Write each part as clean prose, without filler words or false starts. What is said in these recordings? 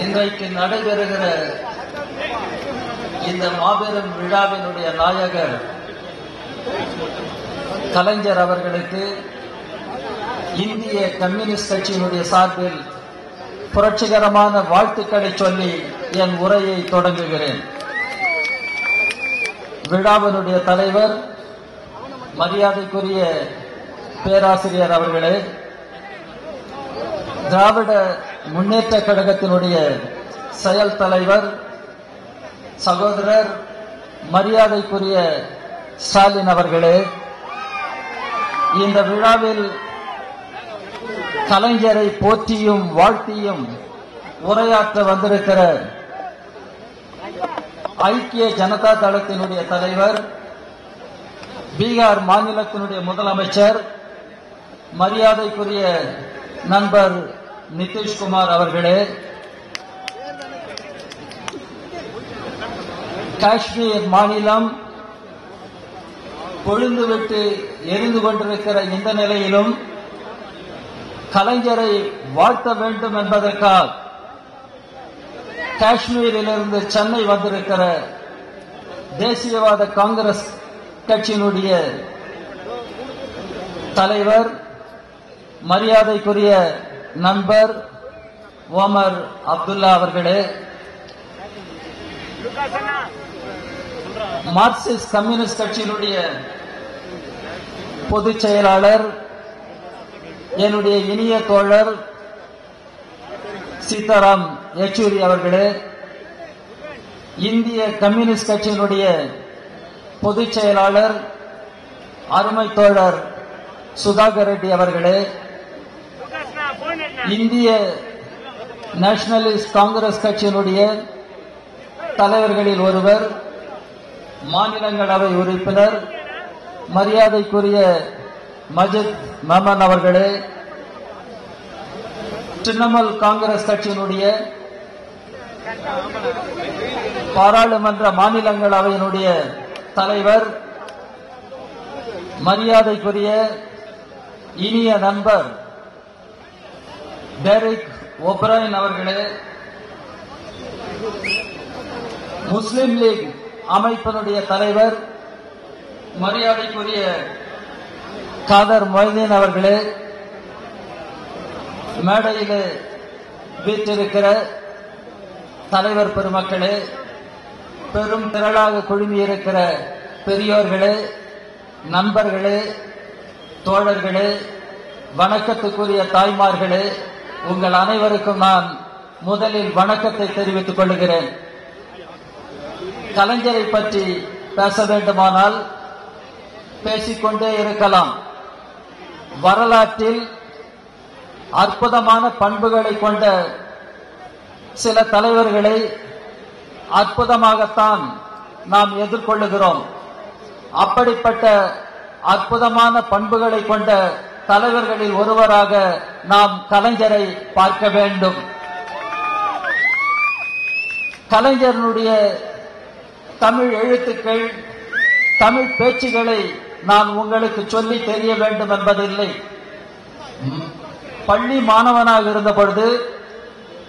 இன்றைக்கு நடைபெறுகிற இந்த மாபெரும் விழாவினுடைய நாயகர் கலைஞர் அவர்களுக்கு இந்திய கம்யூனிஸ்ட் கட்சியினுடைய சார்பில் புரட்சிகரமான வாழ்த்துக்களை சொல்லி என் உரையை தொடங்குகிறேன். விழாவினுடைய தலைவர் மரியாதைக்குரிய பேராசிரியர் அவர்களே, திராவிட முன்னேற்ற கழகத்தினுடைய செயல் தலைவர் சகோதரர் மரியாதைக்குரிய ஸ்டாலின் அவர்களே, இந்த விழாவில் கலைஞரை போற்றியும் வாழ்த்தியும் உரையாற்ற வந்திருக்கிற ஐக்கிய ஜனதா தளத்தினுடைய தலைவர், பீகார் மாநிலத்தினுடைய முதலமைச்சர் மரியாதைக்குரிய நண்பர் நிதிஷ்குமார் அவர்களே, காஷ்மீர் மாநிலம் கொழுந்துவிட்டு எரிந்து கொண்டிருக்கிற இந்த நிலையிலும் கலைஞரை வாழ்த்த வேண்டும் என்பதற்காக காஷ்மீரிலிருந்து சென்னை வந்திருக்கிற தேசியவாத காங்கிரஸ் கட்சியினுடைய தலைவர் மரியாதைக்குரிய நண்பர் ஓமர் அப்துல்லா அவர்களே, மார்க்சிஸ்ட் கம்யூனிஸ்ட் கட்சியினுடைய பொதுச் செயலாளர் என்னுடைய இனிய தோழர் சீதாராம் யெச்சூரி அவர்களே, இந்திய கம்யூனிஸ்ட் கட்சியினுடைய பொதுச் செயலாளர் அருமை தோழர் சுதாகர் ரெட்டி அவர்களே, இந்திய நேஷனலிஸ்ட் காங்கிரஸ் கட்சியினுடைய தலைவர்களில் ஒருவர், மாநிலங்களவை உறுப்பினர் மரியாதைக்குரிய மஜித் மமன் அவர்களே, திரிணாமுல் காங்கிரஸ் கட்சியினுடைய பாராளுமன்ற மாநிலங்களவையினுடைய தலைவர் மரியாதைக்குரிய இனிய நண்பர் டெரிக் ஓப்ரைன் அவர்களே, முஸ்லிம் லீக் அமைப்பினுடைய தலைவர் மரியாதைக்குரிய காதர் மொய்தீன் அவர்களே, மேடையிலே வீற்றிருக்கிற தலைவர் பெருமக்களே, பெரும் திரளாக குழுமியிருக்கிற பெரியோர்களே, நண்பர்களே, தோழர்களே, வணக்கத்துக்குரிய தாய்மார்களே, உங்கள் அனைவருக்கும் நான் முதலில் வணக்கத்தை தெரிவித்துக் கொள்கிறேன். கலைஞரை பற்றி பேச வேண்டுமானால் பேசிக்கொண்டே இருக்கலாம். வரலாற்றில் அற்புதமான பண்புகளை கொண்ட சில தலைவர்களை அற்புதமாகத்தான் நாம் எதிர்கொள்ளுகிறோம். அப்படிப்பட்ட அற்புதமான பண்புகளை கொண்ட தலைவர்களில் ஒருவராக நாம் கலைஞரை பார்க்க வேண்டும். கலைஞருடைய தமிழ் எழுத்துக்கள், தமிழ் பேச்சுகளை நான் உங்களுக்கு சொல்லி தெரிய வேண்டும் என்பதில்லை. பள்ளி மாணவனாக இருந்த பொழுது,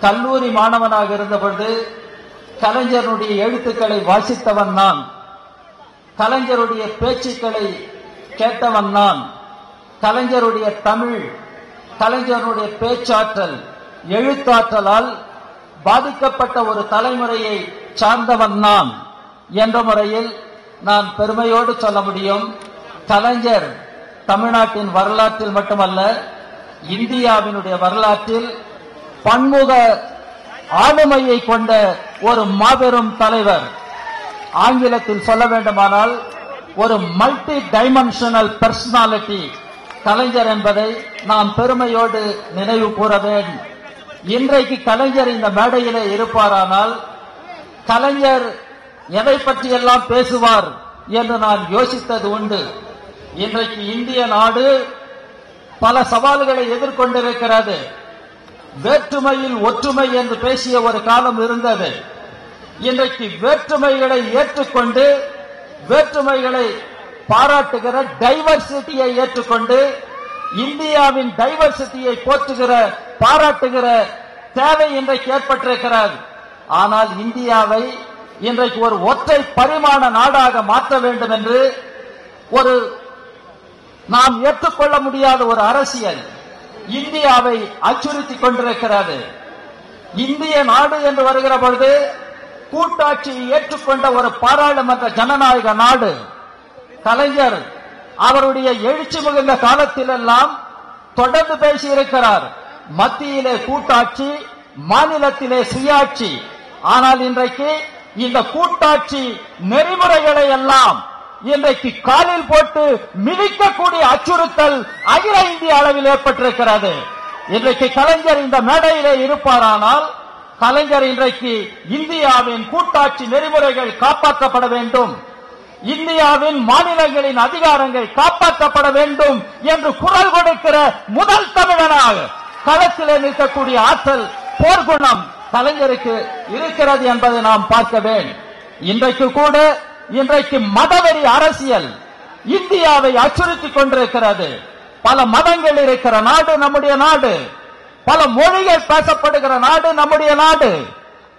கல்லூரி மாணவனாக இருந்த பொழுது கலைஞருடைய எழுத்துக்களை வாசித்தவன் நான். கலைஞருடைய பேச்சுக்களை கேட்டவன் நான். கலைஞருடைய தமிழ், கலைஞருடைய பேச்சாற்றல், எழுத்தாற்றலால் பாதிக்கப்பட்ட ஒரு தலைமுறையை சார்ந்தவன் நான் என்ற முறையில் நான் பெருமையோடு சொல்ல முடியும். கலைஞர் தமிழ்நாட்டின் வரலாற்றில் மட்டுமல்ல, இந்தியாவினுடைய வரலாற்றில் பன்முக ஆளுமையை கொண்ட ஒரு மாபெரும் தலைவர். ஆங்கிலத்தில் சொல்ல வேண்டுமானால் ஒரு மல்டி டைமென்ஷனல் பர்சனாலிட்டி கலைஞர் என்பதை நாம் பெருமையோடு நினைவு கூற வேண்டும். இன்றைக்கு கலைஞர் இந்த மேடையிலே இருப்பாரானால் கலைஞர் எதை பற்றியெல்லாம் பேசுவார் என்று நான் யோசித்தது உண்டு. இன்றைக்கு இந்திய நாடு பல சவால்களை எதிர்கொண்டிருக்கிறது. வேற்றுமையில் ஒற்றுமை என்று பேசிய ஒரு காலம் இருந்தது. இன்றைக்கு வேற்றுமைகளை ஏற்றுக்கொண்டு, வேற்றுமைகளை பாராட்டுகிற டைவர்சிட்டியை ஏற்றுக்கொண்டு, இந்தியாவின் டைவர்சிட்டியை போற்றுகிற, பாராட்டுகிற தேவை இன்றைக்கு ஏற்பட்டிருக்கிறது. ஆனால் இந்தியாவை இன்றைக்கு ஒரு ஒற்றை பரிமாண நாடாக மாற்ற வேண்டும் என்று ஒரு நாம் ஏற்றுக்கொள்ள முடியாத ஒரு அரசியல் இந்தியாவை அச்சுறுத்திக் கொண்டிருக்கிறது. இந்திய நாடு என்று வருகிற பொழுது கூட்டாட்சியை ஏற்றுக்கொண்ட ஒரு பாராளுமன்ற ஜனநாயக நாடு. கலைஞர் அவருடைய எழுச்சி மிகுந்த காலத்திலெல்லாம் தொடர்ந்து பேசியிருக்கிறார். மத்தியிலே கூட்டாட்சி, மாநிலத்திலே சுயாட்சி. ஆனால் இன்றைக்கு இந்த கூட்டாட்சி நெறிமுறைகளை எல்லாம் இன்றைக்கு காலில் போட்டு மிதிக்கக்கூடிய அச்சுறுத்தல் அகில இந்திய அளவில் ஏற்பட்டிருக்கிறது. இன்றைக்கு கலைஞர் இந்த மேடையிலே இருப்பாரானால் கலைஞர் இன்றைக்கு இந்தியாவின் கூட்டாட்சி நெறிமுறைகள் காப்பாற்றப்பட வேண்டும், இந்தியாவின் மாநிலங்களின் அதிகாரங்கள் காப்பாற்றப்பட வேண்டும் என்று குரல் கொடுக்கிற முதல் தமிழனாக களத்திலே நிற்கக்கூடிய ஆற்றல், போர்க்குணம் கலைஞருக்கு இருக்கிறது என்பதை நாம் பார்க்க வேண்டும். இன்றைக்கு கூட இன்றைக்கு மதவெறி அரசியல் இந்தியாவை அச்சுறுத்திக் கொண்டிருக்கிறது. பல மதங்கள் இருக்கிற நாடு நம்முடைய நாடு, பல மொழிகள் பேசப்படுகிற நாடு நம்முடைய நாடு,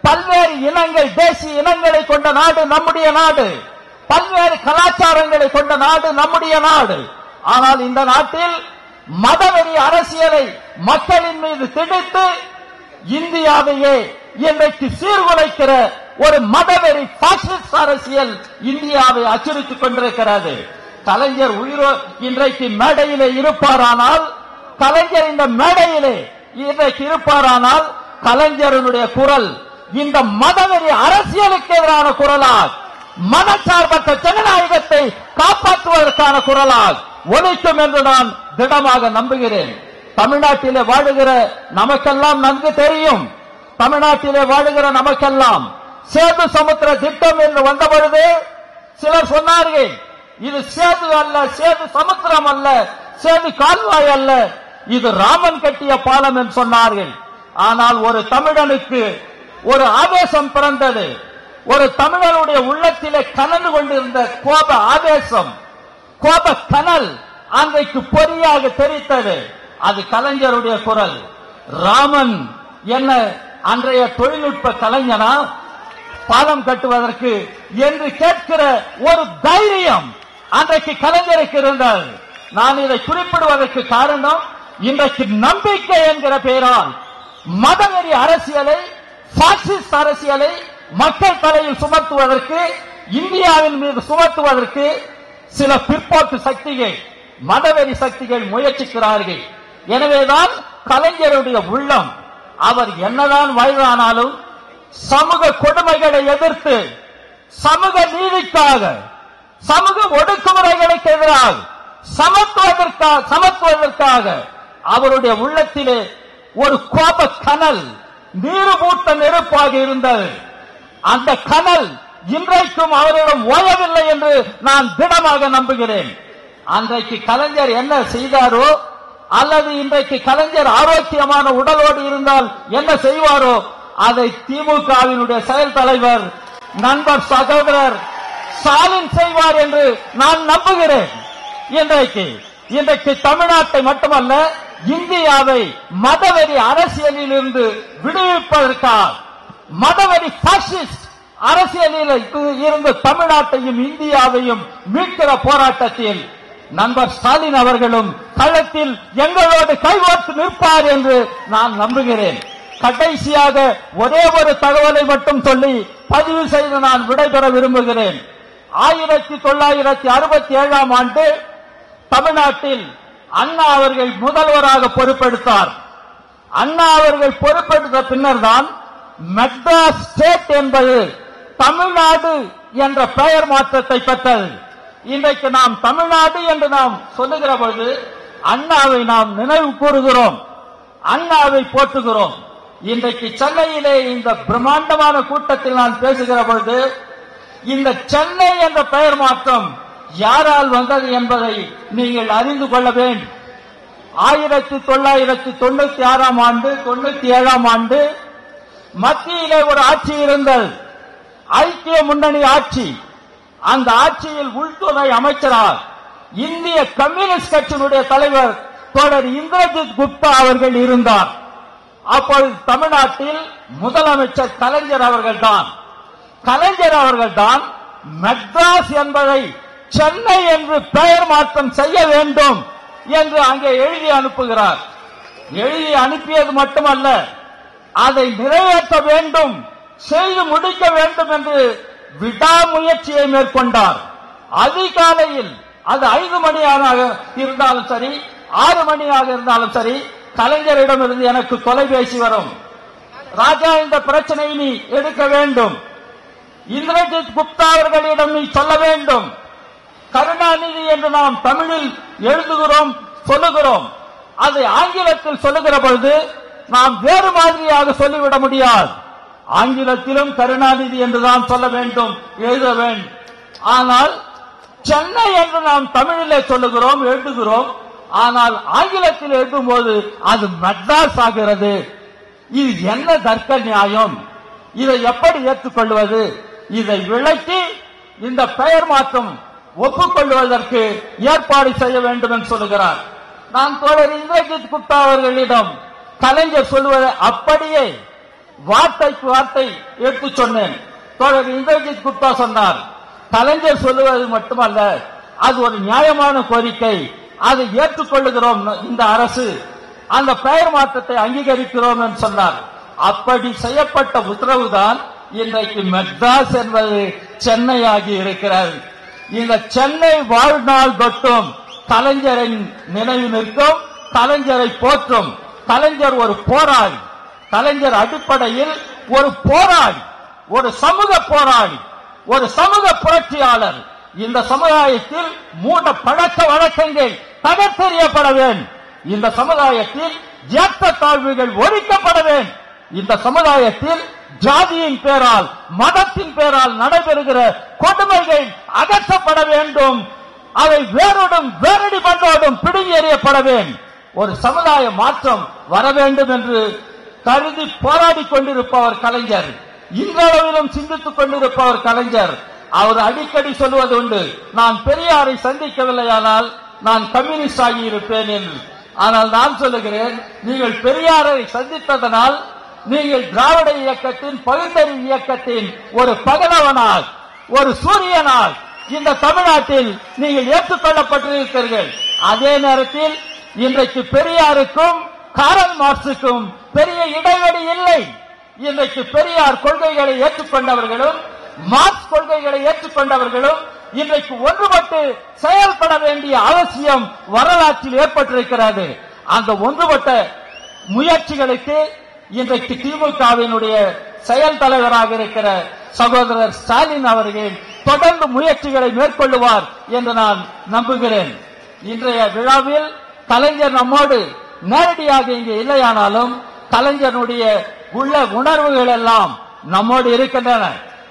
பல்வேறு இனங்கள், தேசிய இனங்களை கொண்ட நாடு நம்முடைய நாடு, பல்வேறு கலாச்சாரங்களை கொண்ட நாடு நம்முடைய நாடு. ஆனால் இந்த நாட்டில் மதவெறி அரசியலை மக்களின் மீது திணித்து இந்தியாவையே இன்றைக்கு சீர்குலைக்கிற ஒரு மதவெறி பாசிஸ்ட் அரசியல் இந்தியாவை அச்சுறுத்திக் கொண்டிருக்கிறது. கலைஞர் இன்றைக்கு மேடையிலே இருப்பாரானால், கலைஞர் இந்த மேடையிலே இன்றைக்கு இருப்பாரானால் கலைஞருடைய குரல் இந்த மதவெறி அரசியலுக்கு எதிரான குரலால், மதச்சார்பற்ற ஜனநாயகத்தை காப்பாற்றுவதற்கான குரலால் ஒலிக்கும் என்று நான் திடமாக நம்புகிறேன். தமிழ்நாட்டிலே வாழுகிற நமக்கெல்லாம் நன்கு தெரியும். தமிழ்நாட்டிலே வாழுகிற நமக்கெல்லாம் சேது சமுத்திர திட்டம் என்று வந்த பொழுது சிலர் சொன்னார்கள், இது சேது அல்ல, சேது சமுத்திரம் அல்ல, சேது கால்வாய் அல்ல, இது ராமன் கட்டிய பாலம் என்று சொன்னார்கள். ஆனால் ஒரு தமிழனுக்கு ஒரு ஆவேசம் பிறந்தது. ஒரு தமிழனுடைய உள்ளத்திலே கனந்து கொண்டிருந்த கோப ஆவேசம், கோப கனல் அன்றைக்கு பொறியாக தெரித்தது. அது கலைஞருடைய குரல். ராமன் என்ன அன்றைய தொழில்நுட்ப கலைஞனா பாலம் கட்டுவதற்கு என்று கேட்கிற ஒரு தைரியம் அன்றைக்கு கலைஞருக்கு இருந்தது. நான் இதை குறிப்பிடுவதற்கு காரணம், இன்றைக்கு நம்பிக்கை என்கிற பெயரால் மதவெறி அரசியலை, பாசிஸ்ட் அரசியலை மக்கள் தலையில் சுமத்துவதற்கு, இந்தியாவின் மீது சுமத்துவதற்கு சில பிற்போக்கு சக்திகள், மதவெறி சக்திகள் முயற்சிக்கிறார்கள். எனவேதான் கலைஞருடைய உள்ளம், அவர் என்னதான் வயதானாலும் சமூக கொடுமைகளை எதிர்த்து, சமூக நீதிக்காக, சமூக ஒடுக்குமுறைகளுக்கு எதிராக, சமத்துவதற்காக அவருடைய உள்ளத்திலே ஒரு கோப கனல், நீருமூட்ட நெருப்பாக இருந்தது. அந்த கனல் இன்றைக்கும் அவரிடம் ஓயவில்லை என்று நான் திடமாக நம்புகிறேன். அன்றைக்கு கலைஞர் என்ன செய்தாரோ, அல்லது இன்றைக்கு கலைஞர் ஆரோக்கியமான உடலோடு இருந்தால் என்ன செய்வாரோ, அதை திமுகவினுடைய செயல் தலைவர், நண்பர், சகோதரர் ஸ்டாலின் செய்வார் என்று நான் நம்புகிறேன். இன்றைக்கு தமிழ்நாட்டை மட்டுமல்ல, இந்தியாவை மதவெறி அரசியலில் இருந்து விடுவிப்பதற்காக, மதவெறி பாசிஸ்ட் அரசியலில் இருந்து தமிழ்நாட்டையும் இந்தியாவையும் மீட்கிற போராட்டத்தில் நண்பர் ஸ்டாலின் அவர்களும் களத்தில் எங்களோடு கைகோர்த்து நிற்பார் என்று நான் நம்புகிறேன். கடைசியாக ஒரே ஒரு தகவலை மட்டும் சொல்லி பதிவு செய்து நான் விடைபெற விரும்புகிறேன். 1967ஆம் ஆண்டு தமிழ்நாட்டில் அண்ணா அவர்கள் முதல்வராக பொறுப்பெடுத்தார். அண்ணா அவர்கள் பொறுப்பெடுத்த பின்னர் தான் மெட்ராஸ் ஸ்டேட் என்பது தமிழ்நாடு என்ற பெயர் மாற்றத்தை பெற்றது. இன்றைக்கு நாம் தமிழ்நாடு என்று நாம் சொல்லுகிற பொழுது அண்ணாவை நாம் நினைவு கூறுகிறோம், அண்ணாவை போற்றுகிறோம். இன்றைக்கு சென்னையிலே இந்த பிரம்மாண்டமான கூட்டத்தில் நான் பேசுகிற பொழுது இந்த சென்னை என்ற பெயர் மாற்றம் யாரால் வந்தது என்பதை நீங்கள் அறிந்து கொள்ள வேண்டும். 1996ஆம் ஆண்டு 97ஆம் ஆண்டு மத்தியிலே ஒரு ஆட்சி இருந்தது, ஐக்கிய முன்னணி ஆட்சி. அந்த ஆட்சியில் உள்துறை அமைச்சராக இந்திய கம்யூனிஸ்ட் கட்சியினுடைய தலைவர் தோழர் இந்திரஜித் குப்தா அவர்கள் இருந்தார். அப்பொழுது தமிழ்நாட்டில் முதலமைச்சர் கலைஞர் அவர்கள்தான் மெட்ராஸ் என்பதை சென்னை என்று பெயர் மாற்றம் செய்ய வேண்டும் என்று அங்கே எழுதி அனுப்புகிறார். எழுதி அனுப்பியது மட்டுமல்ல, அதை நிறைவேற்ற வேண்டும், செய்து முடிக்க வேண்டும் என்று விடாமுயற்சியை மேற்கொண்டார். அதிகாலையில் அது 5 மணியாக இருந்தாலும் சரி, 6 மணியாக இருந்தாலும் சரி, கலைஞரிடமிருந்து எனக்கு தொலைபேசி வரும். ராஜா, இந்த பிரச்சனை நீ எடுக்க வேண்டும், இந்திரஜித் குப்தா அவர்களிடம் நீ சொல்ல வேண்டும். கருணாநிதி என்று நாம் தமிழில் எழுதுகிறோம், சொல்லுகிறோம். அதை ஆங்கிலத்தில் சொல்லுகிற பொழுது நாம் வேறு மாதிரியாக சொல்லிவிட முடியாது. ஆங்கிலத்திலும் கருணாநிதி என்றுதான் சொல்ல வேண்டும், எழுத வேண்டும். ஆனால் சென்னை என்று நாம் தமிழிலே சொல்லுகிறோம், எழுதுகிறோம். ஆனால் ஆங்கிலத்தில் எழுதும் போது அது மெட்ராஸ் ஆகிறது. இது என்ன தர்க்க நியாயம்? இதை எப்படி ஏற்றுக்கொள்வது? இதை விளக்கி இந்த பெயர் மாற்றம் ஒப்புக்கொள்வதற்கு ஏற்பாடு செய்ய வேண்டும் என்று சொல்லுகிறார். நான் தோழர் இந்திரஜித் குப்தா அவர்களிடம் கலைஞர் சொல்வதை அப்படியே வார்த்தைக்கு வார்த்தை எடுத்து சொன்னேன். தோழர் இந்திரஜித் குப்தா சொன்னார், கலைஞர் சொல்லுவது மட்டுமல்ல, அது ஒரு நியாயமான கோரிக்கை, அதை ஏற்றுக்கொள்ளுகிறோம் இந்த அரசு, அந்த பெயர் மாற்றத்தை அங்கீகரிக்கிறோம் என்று சொன்னார். அப்படி செய்யப்பட்ட உத்தரவுதான் இன்றைக்கு மெட்ராஸ் என்பது சென்னையாகி இருக்கிறது. இந்த சென்னை வாழ்நாள் தொட்டும் கலைஞரின் நினைவு நிற்கும், கலைஞரை போற்றும். கலைஞர் ஒரு போராளி, கலைஞர் அடிப்படையில் ஒரு போராளி, ஒரு சமூக போராளி, ஒரு சமூக புரட்சியாளர். இந்த சமுதாயத்தில் மூட பழக்க வழக்கங்கள் தகர்த்தெறியப்பட வேண்டும். இந்த சமுதாயத்தில் ஏற்றத்தாழ்வுகள் ஒழிக்கப்பட வேண்டும். இந்த சமுதாயத்தில் ஜாதியின் பேரால், மதத்தின் பேரால் நடைபெறுகிற கொடுமைகள் அகற்றப்பட வேண்டும். அவை வேரோடும் வேரடி பண்ணோடும் பிடுங்கி எறியப்பட வேண்டும். ஒரு சமுதாய மாற்றம் வர வேண்டும் என்று கருதி போராடி கொண்டிருப்பவர் கலைஞர். இன்றளவிலும் சிந்தித்துக் கொண்டிருப்பவர் கலைஞர். அவர் அடிக்கடி சொல்வது உண்டு, நான் பெரியாரை சந்திக்கவில்லையானால் நான் கம்யூனிஸ்ட் ஆகியிருப்பேன் என்று. ஆனால் நான் சொல்லுகிறேன், நீங்கள் பெரியாரை சந்தித்ததனால் நீங்கள் திராவிட இயக்கத்தின், பகுத்தறிவு இயக்கத்தின் ஒரு பகலவனால், ஒரு சூரியனால் இந்த தமிழ்நாட்டில் நீங்கள் ஏற்றுக்கொள்ளப்பட்டிருக்கிறீர்கள். அதே நேரத்தில் இன்றைக்கு பெரியாருக்கும் காரல் மார்க்சுக்கும் பெரிய இடைவெளி இல்லை. இன்றைக்கு பெரியார் கொள்கைகளை ஏற்றுக்கொண்டவர்களும் மார்க்ஸ் கொள்கைகளை ஏற்றுக்கொண்டவர்களும் இன்றைக்கு ஒன்றுபட்டு செயல்பட வேண்டிய அவசியம் வரலாற்றில் ஏற்பட்டிருக்கிறது. அந்த ஒன்றுபட்ட முயற்சிகளுக்கு இன்றைக்கு திமுகவினுடைய செயல் தலைவராக இருக்கிற சகோதரர் ஸ்டாலின் அவர்கள் தொடர்ந்து முயற்சிகளை மேற்கொள்ளுவார் என்று நான் நம்புகிறேன். இன்றைய விழாவில் கலைஞர் நம்மோடு நேரடியாக இங்கே இல்லையானாலும் கலைஞருடைய உள்ள உணர்வுகள் எல்லாம் நம்மோடு இருக்கின்றன.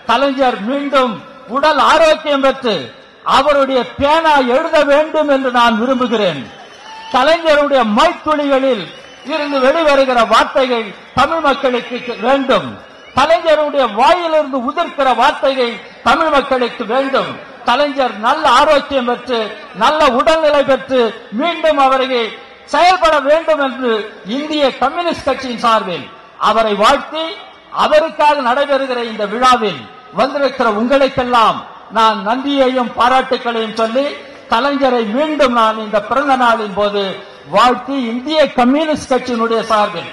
கலைஞர் மீண்டும் உடல் ஆரோக்கியம் பெற்று அவருடைய பேனா எழுத வேண்டும் என்று நான் விரும்புகிறேன். கலைஞருடைய மைத்துளிகளில் இருந்து வெளிவருகிற வார்த்தைகள் தமிழ் மக்களுக்கு வேண்டும். கலைஞருடைய வாயிலிருந்து உதிர்க்கிற வார்த்தைகள் தமிழ் மக்களுக்கு வேண்டும். கலைஞர் நல்ல ஆரோக்கியம் பெற்று, நல்ல உடல்நிலை பெற்று மீண்டும் அவர்கள் செயல்பட வேண்டும் என்று இந்திய கம்யூனிஸ்ட் கட்சியின் சார்பில் அவரை வாழ்த்தி, அவருக்காக நடைபெறுகிற இந்த விழாவில் வந்திருக்கிற உங்களுக்கெல்லாம் நான் நன்றியையும் பாராட்டுகளையும் சொல்லி, கலைஞரை மீண்டும் நான் இந்த பிறந்த நாளின் போது வாழ்த்தி, இந்திய கம்யூனிஸ்ட் கட்சியினுடைய சார்பில்,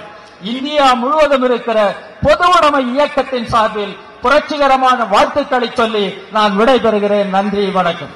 இந்தியா முழுவதும் இருக்கிற பொது உடைமை இயக்கத்தின் சார்பில் புரட்சிகரமான வாழ்த்துக்களை சொல்லி நான் விடைபெறுகிறேன். நன்றி, வணக்கம்.